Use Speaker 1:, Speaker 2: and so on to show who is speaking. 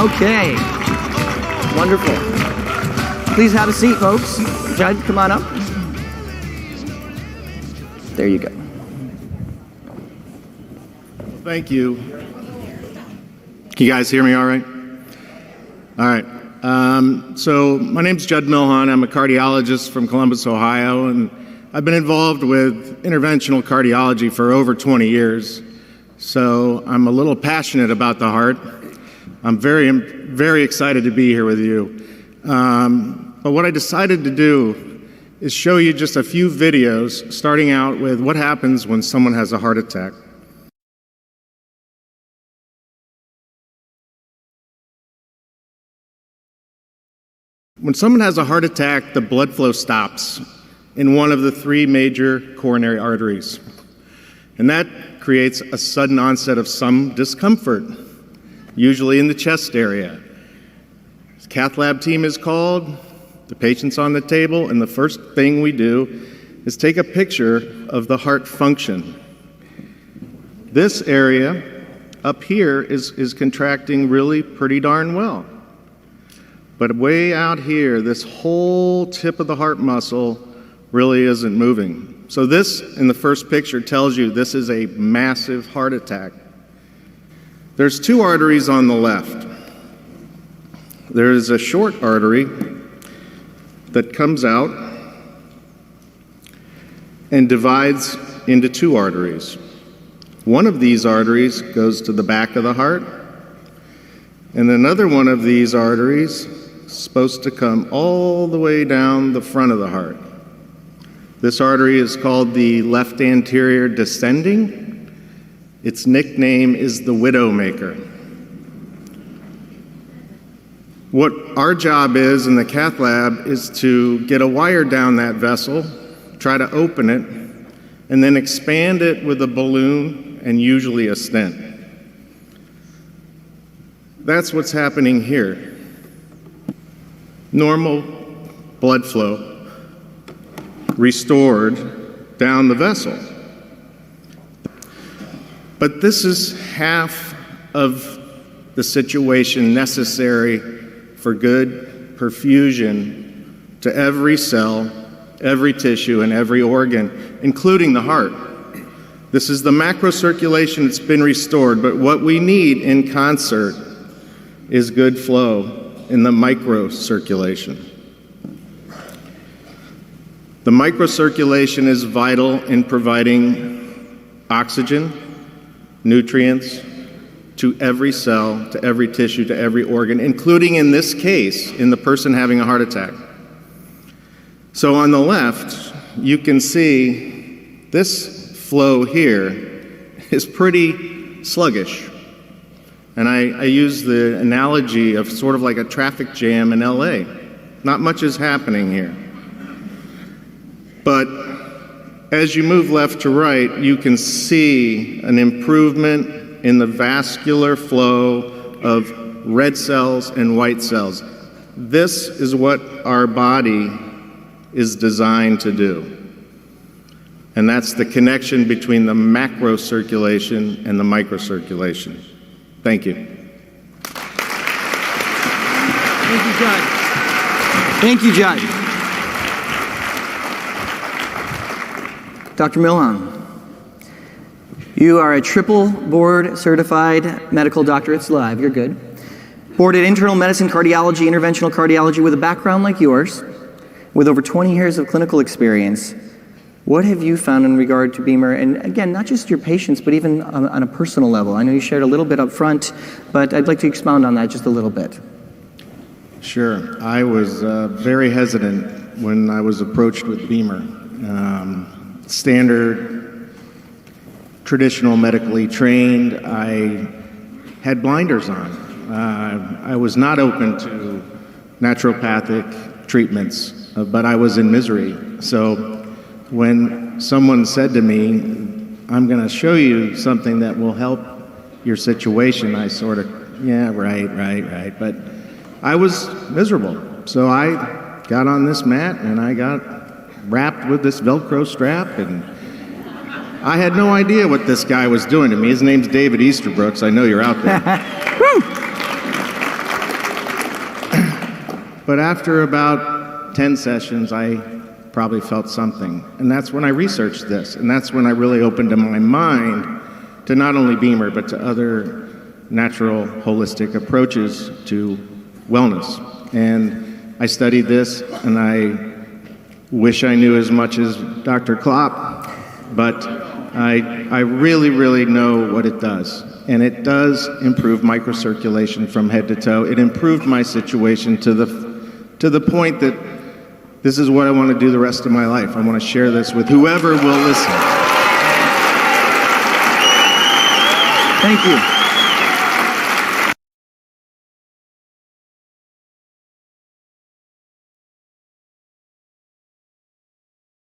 Speaker 1: Okay. Wonderful. Please have a seat, folks. Judd, come on up. There you go.
Speaker 2: Thank you. Can you guys hear me all right? All right. So my name's Judd Milhon. I'm a cardiologist from Columbus, Ohio, and I've been involved with interventional cardiology for over 20 years. So I'm a little passionate about the heart. I'm very excited to be here with you. But what I decided to do is show you just a few videos, starting out with what happens when someone has a heart attack. When someone has a heart attack, the blood flow stops in one of the three major coronary arteries. And that creates a sudden onset of some discomfort, usually in the chest area. The cath lab team is called, the patient's on the table, and the first thing we do is take a picture of the heart function. This area up here is contracting really pretty darn well. But way out here, this whole tip of the heart muscle really isn't moving. So this, in the first picture, tells you this is a massive heart attack. There's two arteries on the left. There is a short artery that comes out and divides into two arteries. One of these arteries goes to the back of the heart, and another one of these arteries is supposed to come all the way down the front of the heart. This artery is called the left anterior descending. Its nickname is the Widowmaker. What our job is in the cath lab is to get a wire down that vessel, try to open it, and then expand it with a balloon and usually a stent. That's what's happening here. Normal blood flow restored down the vessel. But this is half of the situation necessary for good perfusion to every cell, every tissue, and every organ, including the heart. This is the macrocirculation that's been restored, but what we need in concert is good flow in the microcirculation. The microcirculation is vital in providing oxygen, nutrients to every cell, to every tissue, to every organ, including in this case, in the person having a heart attack. So on the left, you can see this flow here is pretty sluggish. And I use the analogy of sort of like a traffic jam in LA. Not much is happening here. But as you move left to right, you can see an improvement in the vascular flow of red cells and white cells. This is what our body is designed to do. And that's the connection between the macrocirculation and the microcirculation. Thank you.
Speaker 1: Thank you, Judd. Thank you, Judd. Dr. Milhon, you are a triple board certified medical doctor. It's live, you're good. Boarded internal medicine, cardiology, interventional cardiology with a background like yours, with over 20 years of clinical experience. What have you found in regard to Bemer? And again, not just your patients, but even on a personal level. I know you shared a little bit up front, but I'd like to expound on that just a little bit.
Speaker 2: Sure. I was very hesitant when I was approached with Bemer. Standard, traditional, medically trained. I had blinders on. I was not open to naturopathic treatments, but I was in misery. So when someone said to me, I'm going to show you something that will help your situation, I sort of, yeah, right. But I was miserable. So I got on this mat and I got wrapped with this Velcro strap, and I had no idea what this guy was doing to me. His name's David Easterbrooks. I know you're out there. But after about 10 sessions, I probably felt something. And that's when I researched this. And that's when I really opened my mind to not only Bemer, but to other natural, holistic approaches to wellness. And I studied this, and I wish I knew as much as Dr. Klopp, but I really, really know what it does. And it does improve microcirculation from head to toe. It improved my situation to the point that this is what I want to do the rest of my life. I want to share this with whoever will listen.
Speaker 1: Thank you.